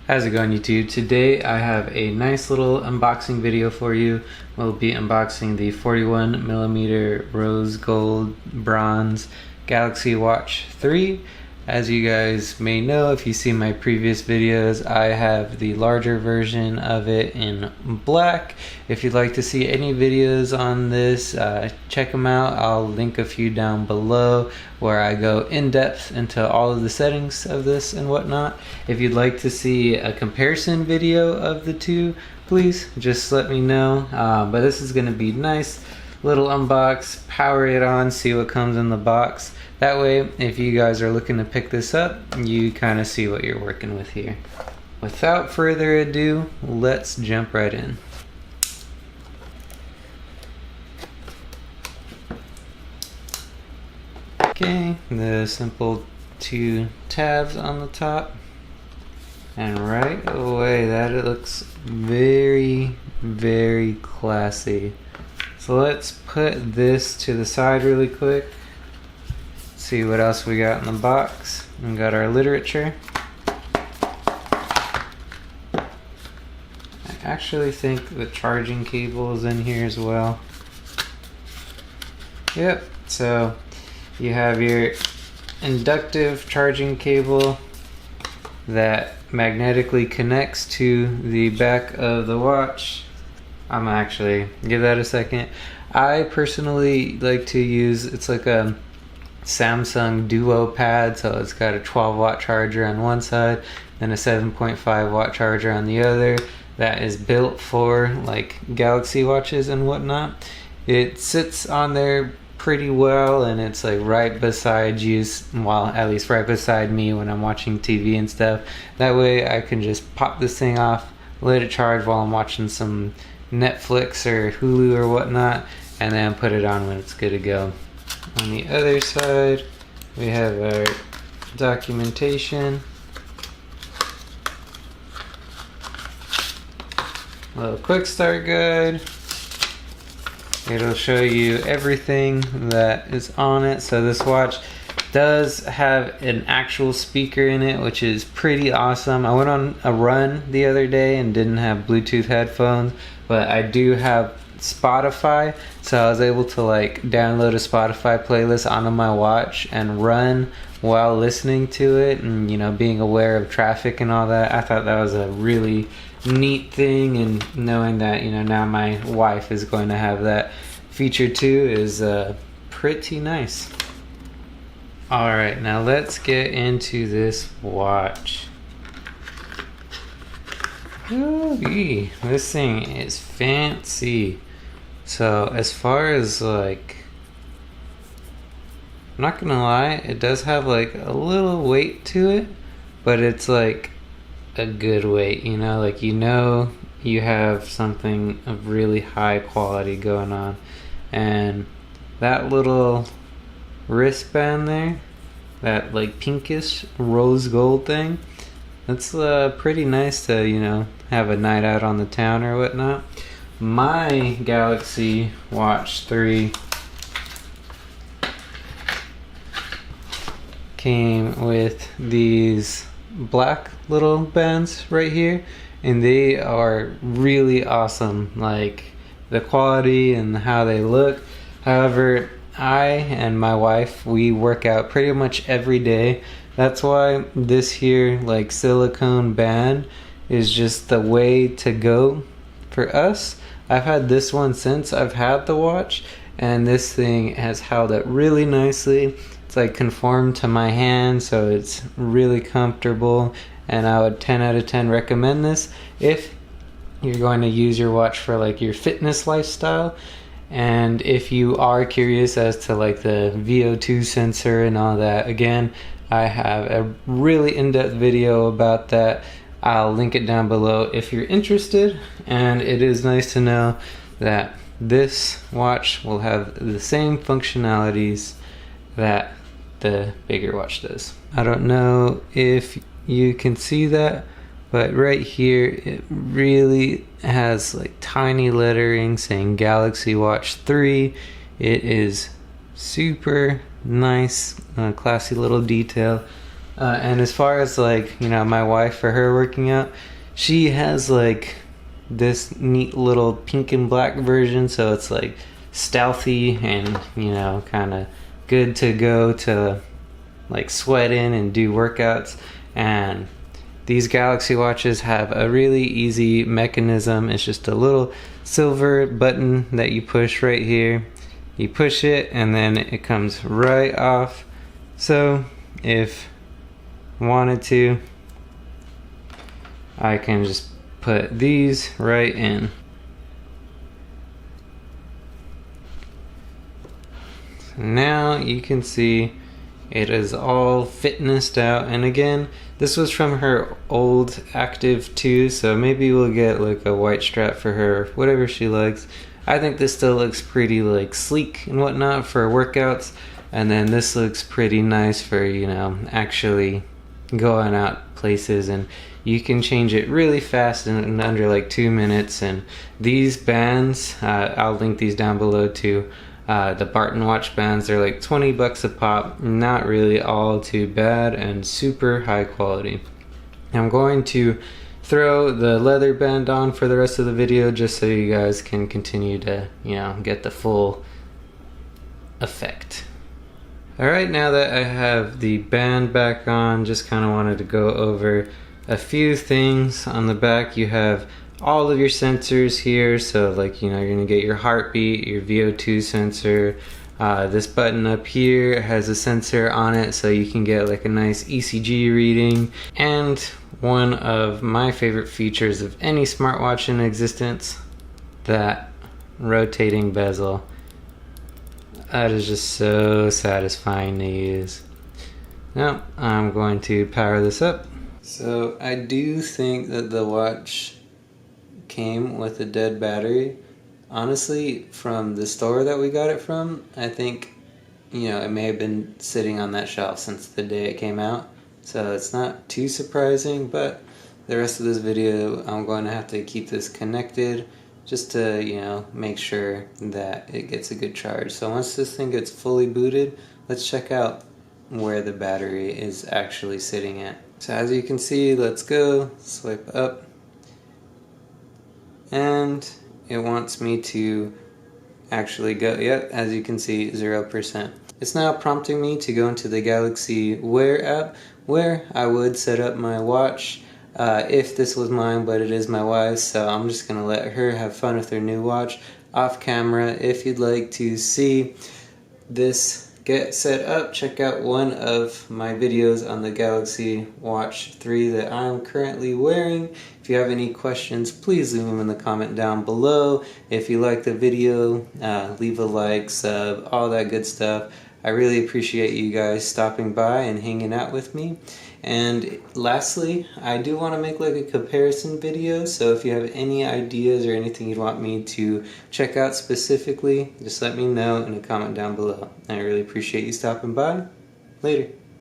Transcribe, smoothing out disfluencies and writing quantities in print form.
How's it going, YouTube? Today I have a nice little unboxing video for you. We'll be unboxing the 41mm rose gold bronze Galaxy Watch 3. As you guys may know, if you see my previous videos, I have the larger version of it in black. If you'd like to see any videos on this, check them out. I'll link a few down below where I go in depth into all of the settings of this and whatnot. If you'd like to see a comparison video of the two, please just let me know. But this is going to be nice little unbox, power it on, see what comes in the box. That way, if you guys are looking to pick this up, you kind of see what you're working with here. Without further ado, let's jump right in. Okay, the simple two tabs on the top. And right away, that it looks very, very classy. So let's put this to the side really quick. See what else we got in the box. We got our literature. I actually think the charging cable is in here as well. Yep, so you have your inductive charging cable that magnetically connects to the back of the watch. I'm actually give that a second. I personally like to use, it's like a Samsung Duo pad, so it's got a 12-watt charger on one side and a 7.5-watt charger on the other that is built for like Galaxy watches and whatnot. It sits on there pretty well, and it's like right beside you, well, at least right beside me when I'm watching TV and stuff. That way I can just pop this thing off, let it charge while I'm watching some Netflix or Hulu or whatnot, and then put it on when it's good to go. On the other side, we have our documentation, a little quick start guide. It'll show you everything that is on it. So this watch does have an actual speaker in it, which is pretty awesome. I went on a run the other day and didn't have Bluetooth headphones, but I do have Spotify, so I was able to like download a Spotify playlist onto my watch and run while listening to it, and you know, being aware of traffic and all that. I thought that was a really neat thing, and knowing that, you know, now my wife is going to have that feature too is pretty nice. Alright, now let's get into this watch. Ooh, this thing is fancy. So as far as like, I'm not gonna lie, it does have like a little weight to it, but it's like a good weight, you know, like, you know, you have something of really high quality going on. And that little wristband there, that like pinkish rose gold thing, that's pretty nice to, you know, have a night out on the town or whatnot. My Galaxy Watch 3 came with these black little bands right here, and they are really awesome, like the quality and how they look. However, I and my wife, we work out pretty much every day. That's why this here like silicone band is just the way to go for us. I've had this one since I've had the watch, and this thing has held up really nicely. It's like conformed to my hand, so it's really comfortable, and I would 10 out of 10 recommend this if you're going to use your watch for like your fitness lifestyle. And if you are curious as to like the VO2 sensor and all that, again, I have a really in-depth video about that. I'll link it down below if you're interested. And it is nice to know that this watch will have the same functionalities that the bigger watch does. I don't know if you can see that, but right here it really has like tiny lettering saying Galaxy Watch 3. It is super nice, classy little detail. And as far as like, you know, my wife, for her working out, she has like this neat little pink and black version, so it's like stealthy and, you know, kind of good to go to like sweat in and do workouts. And these Galaxy watches have a really easy mechanism. It's just a little silver button that you push right here. You push it and then it comes right off. So if I wanted to, I can just put these right in. So now you can see it is all fitnessed out. And again, this was from her old Active 2, so maybe we'll get like a white strap for her, whatever she likes. I think this still looks pretty like sleek and whatnot for workouts, and then this looks pretty nice for, you know, actually going out places, and you can change it really fast in under like 2 minutes. And these bands, I'll link these down below too. The Barton watch bands, they're like 20 bucks a pop, not really all too bad, and super high quality. I'm going to throw the leather band on for the rest of the video just so you guys can continue to, you know, get the full effect. Alright, now that I have the band back on, just kind of wanted to go over a few things. On the back you have all of your sensors here, so like, you know, you're gonna get your heartbeat, your VO2 sensor. This button up here has a sensor on it, so you can get like a nice ECG reading. And one of my favorite features of any smartwatch in existence, that rotating bezel. That is just so satisfying to use. Now I'm going to power this up. So I do think that the watch came with a dead battery. Honestly, from the store that we got it from, I think, you know, it may have been sitting on that shelf since the day it came out, so it's not too surprising. But the rest of this video, I'm going to have to keep this connected just to, you know, make sure that it gets a good charge. So once this thing gets fully booted, let's check out where the battery is actually sitting at. So as you can see, let's go, swipe up, and it wants me to actually go, yep, as you can see, 0%. It's now prompting me to go into the Galaxy Wear app, where I would set up my watch if this was mine, but it is my wife's, so I'm just gonna let her have fun with her new watch off camera. If you'd like to see this get set up, check out one of my videos on the Galaxy Watch 3 that I'm currently wearing. If you have any questions, please leave them in the comment down below. If you like the video, leave a like, sub, all that good stuff. I really appreciate you guys stopping by and hanging out with me. And lastly, I do want to make like a comparison video, so if you have any ideas or anything you'd want me to check out specifically, just let me know in a comment down below. I really appreciate you stopping by. Later.